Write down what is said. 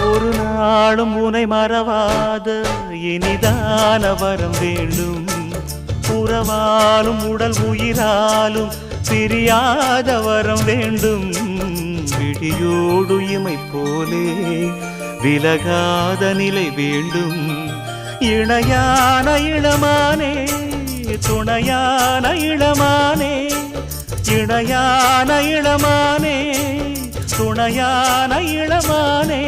ஒரு நாளும் உனை மறவாத இனிதான வரம் வேண்டும் உறவாலும் உடல் உயிராலும் பிரியாத வரம் வேண்டும் விழியோடு இமை போலே விலகாத நிலை வேண்டும் இணையான இளமானே துணையான இளமானே இணையான இளமானே துணையான இளமானே